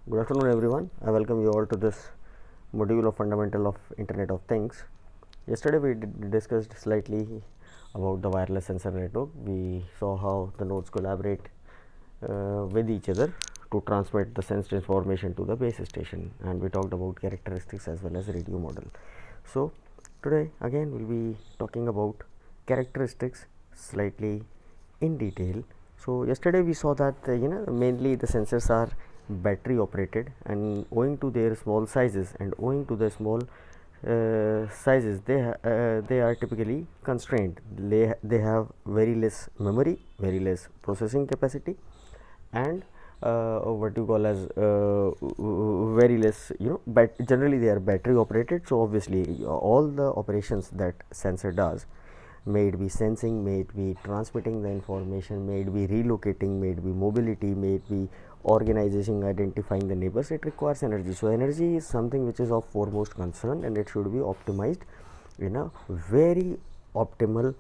Good afternoon, everyone. I welcome you all to this module of Fundamental of Internet of Things. Yesterday, we discussed slightly about the wireless sensor network. We saw how the nodes collaborate with each other to transmit the sensed information to the base station, and we talked about characteristics as well as radio model. So, today again we'll be talking about characteristics slightly in detail. So, yesterday we saw that mainly the sensors are battery operated, and owing to their small sizes and owing to the small sizes, they are typically constrained. They have very less memory, very less processing capacity, and what you call as very less, but generally they are battery operated. So obviously all the operations that sensor does, may it be sensing, may it be transmitting the information, may it be relocating, may it be mobility, may it be organizing, identifying the neighbors, it requires energy. So energy is something which is of foremost concern, and it should be optimized in a very optimal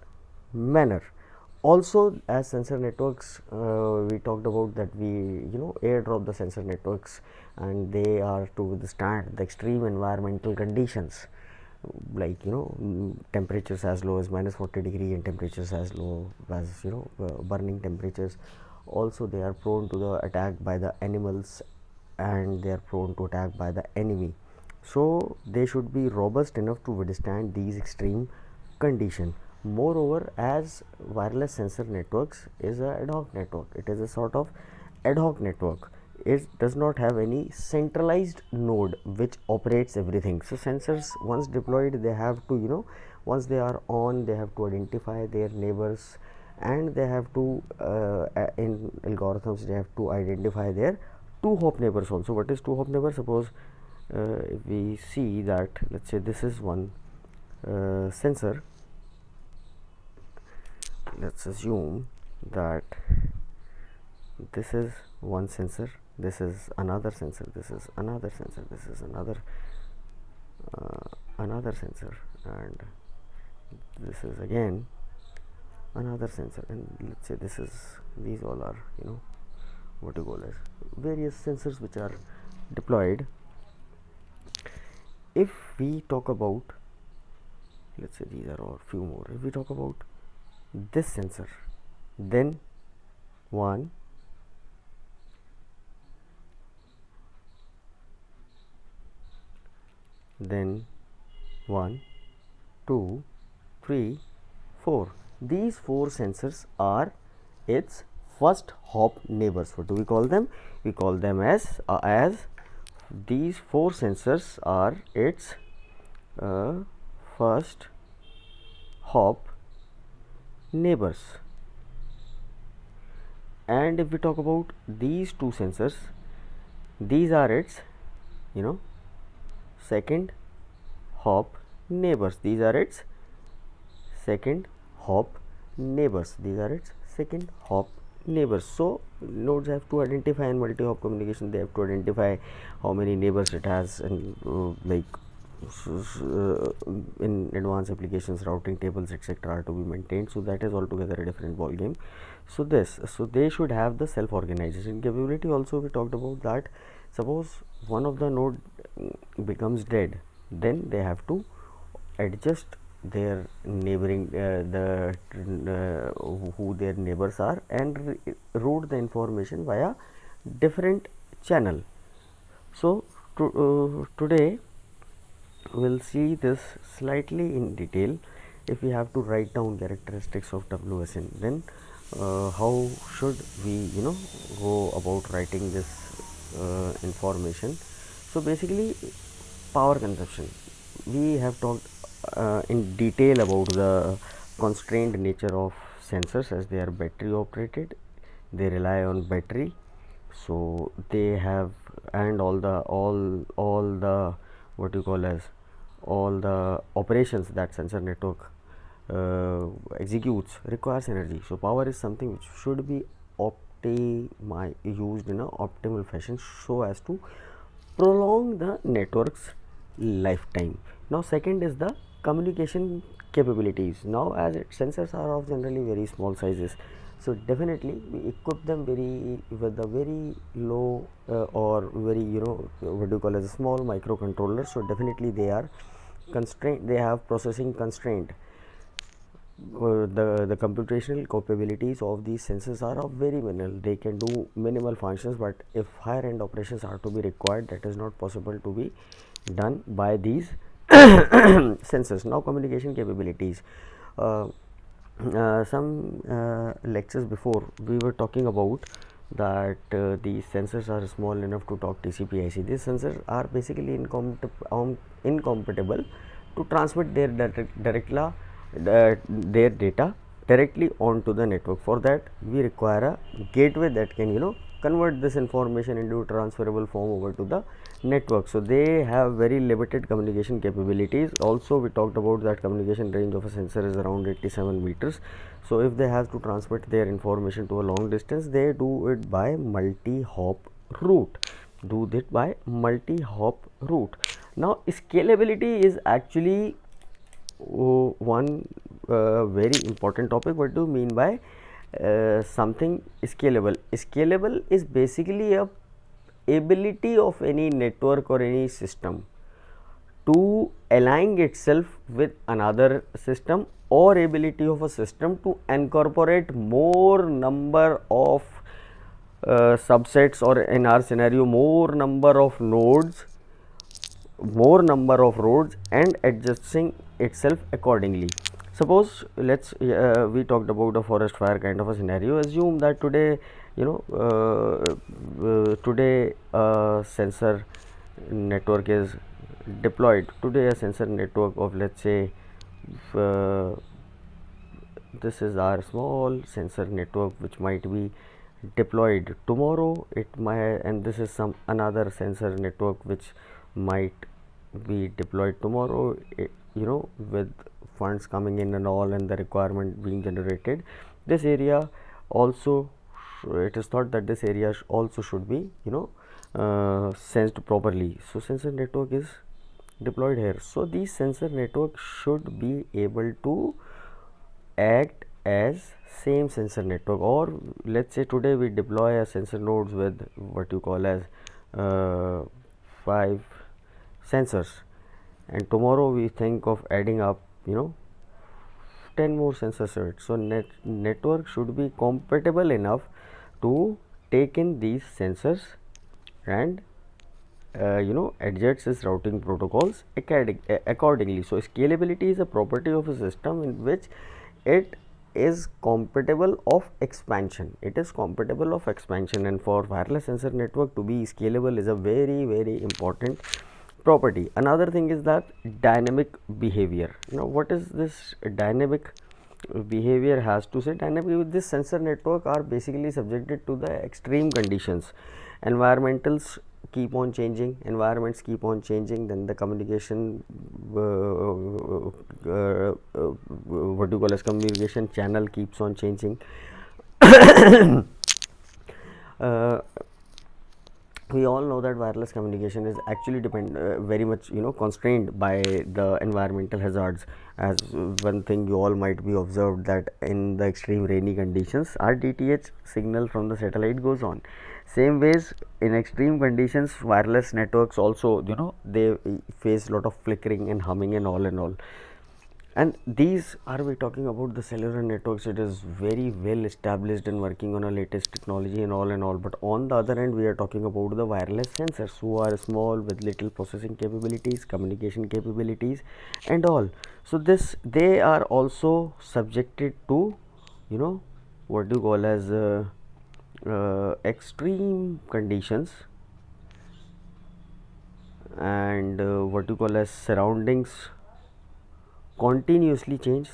manner. Also, as sensor networks, we talked about that we airdrop the sensor networks, and they are to withstand the extreme environmental conditions, like temperatures as low as -40 degree and temperatures as low as burning temperatures. Also, they are prone to the attack by the animals, and they are prone to attack by the enemy. So they should be robust enough to withstand these extreme conditions. Moreover, as wireless sensor networks is a ad hoc network, it is a sort of ad hoc network. It does not have any centralized node which operates everything. So sensors once deployed, they have to once they are on, they have to identify their neighbors, and they have to in algorithms they have to identify their two hop neighbors also. What is two hop neighbor? Suppose if we see that, let's say this is one sensor. Let's assume that this is one sensor, this is another sensor, this is another sensor, this is another sensor, and this is again another sensor, and let's say these all are what you call as various sensors which are deployed. If we talk about, let's say these are all few more, if we talk about this sensor, then one, then 1, 2, 3, 4. These 4 sensors are its first hop neighbors. What do we call them? We call them as these 4 sensors are its first hop neighbors. And if we talk about these 2 sensors, these are its second hop neighbors. These are its second hop neighbors. These are its second hop neighbors. So nodes have to identify, in multi-hop communication they have to identify how many neighbors it has, and in advanced applications routing tables etc. are to be maintained. So that is altogether a different ball game. So they should have the self organization capability. Also, we talked about that suppose one of the node becomes dead, then they have to adjust their neighboring who their neighbors are, and route the information via different channel. So today we'll see this slightly in detail. If we have to write down characteristics of WSN, then how should we go about writing this information? So basically, power consumption, we have talked in detail about the constrained nature of sensors, as they are battery operated, they rely on battery. So they have, and all the what you call as all the operations that sensor network executes requires energy. So power is something which should be used in an optimal fashion, so as to prolong the network's lifetime. Now second is the communication capabilities. Now as sensors are of generally very small sizes, So definitely we equip them with a very low or very, what do you call as a small microcontroller. So definitely they are constrained, they have processing constraint. The computational capabilities of these sensors are of very minimal. They can do minimal functions, but if higher end operations are to be required, that is not possible to be done by these sensors. Now communication capabilities. Some lectures before we were talking about that these sensors are small enough to talk TCP/IP. These sensors are basically incompatible to transmit their data directly onto the network. For that we require a gateway that can convert this information into transferable form over to the network. So they have very limited communication capabilities. Also we talked about that communication range of a sensor is around 87 meters. So if they have to transmit their information to a long distance, they do it by multi-hop route. Now scalability is actually one very important topic. What do you mean by something scalable? Scalable is basically a ability of any network or any system to align itself with another system, or ability of a system to incorporate more number of subsets, or in our scenario more number of nodes, more number of roads, and adjusting itself accordingly. Suppose we talked about a forest fire kind of a scenario. Assume that today today a sensor network is deployed. Today a sensor network of, let's say, uh, this is our small sensor network which might be deployed tomorrow. It might, and this is some another sensor network which might be deployed tomorrow, with funds coming in and all, and the requirement being generated. This area also, it is thought that this area also should be sensed properly. So sensor network is deployed here. So these sensor network should be able to act as same sensor network. Or let's say today we deploy a sensor nodes with what you call as 5 sensors, and tomorrow we think of adding up 10 more sensors to it. So network should be compatible enough to take in these sensors and adjusts its routing protocols accordingly. So scalability is a property of a system in which it is compatible of expansion. And for wireless sensor network to be scalable is a very, very important property. Another thing is that dynamic behavior. What is this dynamic behavior? Has to say dynamic with this sensor network are basically subjected to the extreme conditions. Environments keep on changing, then the communication what do you call as communication channel keeps on changing. uh, we all know that wireless communication is actually very much constrained by the environmental hazards. As one thing you all might be observed that in the extreme rainy conditions, our DTH signal from the satellite goes on. Same ways, in extreme conditions, wireless networks also they face a lot of flickering and humming and all. And these, are we talking about the cellular networks? It is very well established and working on a latest technology and all. But on the other hand, we are talking about the wireless sensors, who are small with little processing capabilities, communication capabilities, and all. So they are also subjected to what do you call as extreme conditions, and what you call as surroundings continuously change.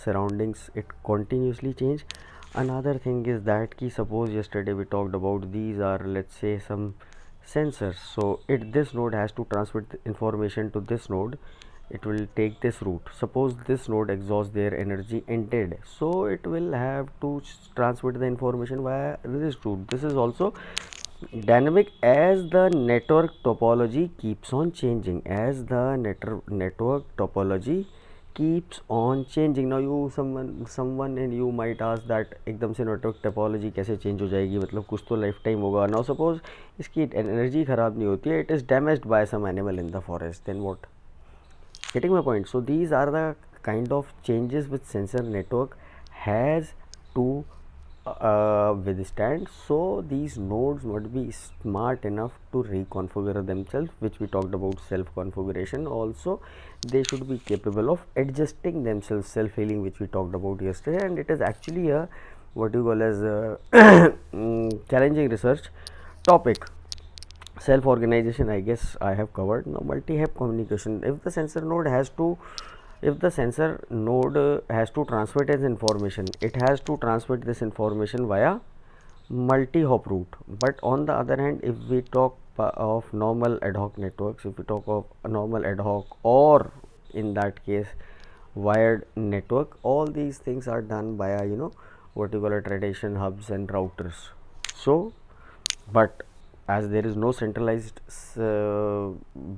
Another thing is that suppose yesterday we talked about, these are, let's say, some sensors. So this node has to transmit information to this node. It will take this route. Suppose this node exhausts their energy and dead, so it will have to transmit the information via this route. This is also dynamic as the network topology keeps on changing. keeps on changing. Now you someone and you might ask that एकदम से network topology कैसे change हो जाएगी, मतलब कुछ तो life time होगा. Now suppose इसकी एनर्जी ख़राब नहीं होती है, it is damaged by some animal in the forest, then what? Getting my point? So these are the kind of changes which sensor network has to withstand. So these nodes must be smart enough to reconfigure themselves, which we talked about self configuration. Also they should be capable of adjusting themselves, self healing, which we talked about yesterday, and it is actually a what you call as a challenging research topic. Self organization, I guess I have covered. Now multi hop communication. If the sensor node has to transmit its information, it has to transmit this information via multi hop route. But on the other hand, if we talk of normal ad hoc networks, if we talk of a normal ad hoc, or in that case wired network, all these things are done via what you call a tradition hubs and routers. So but as there is no centralized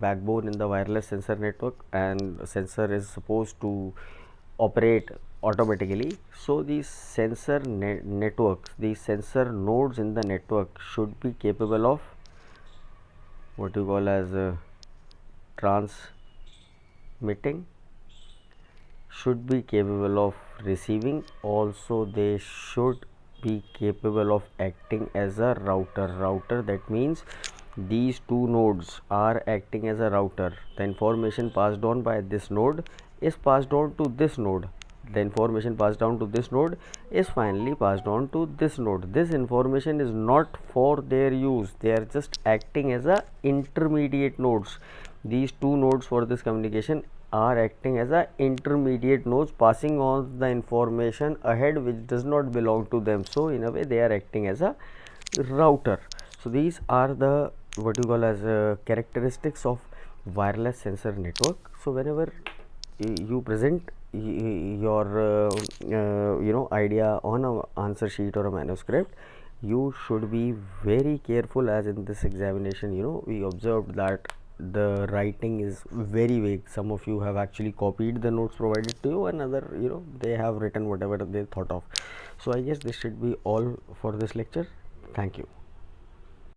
backbone in the wireless sensor network, and sensor is supposed to operate automatically, so these sensor networks, these sensor nodes in the network should be capable of what you call as transmitting, should be capable of receiving, also they should be capable of acting as a router. That means these two nodes are acting as a router. The information passed on by this node is passed on to this node. The information passed down to this node is finally passed on to this node. This information is not for their use, they are just acting as a intermediate nodes. These two nodes for this communication are acting as a intermediate nodes, passing on the information ahead which does not belong to them. So in a way they are acting as a router. So these are the what you call as characteristics of wireless sensor network. So whenever you present your idea on a answer sheet or a manuscript, you should be very careful, as in this examination we observed that the writing is very vague. Some of you have actually copied the notes provided to you, and other they have written whatever they thought of. So I guess this should be all for this lecture. Thank you.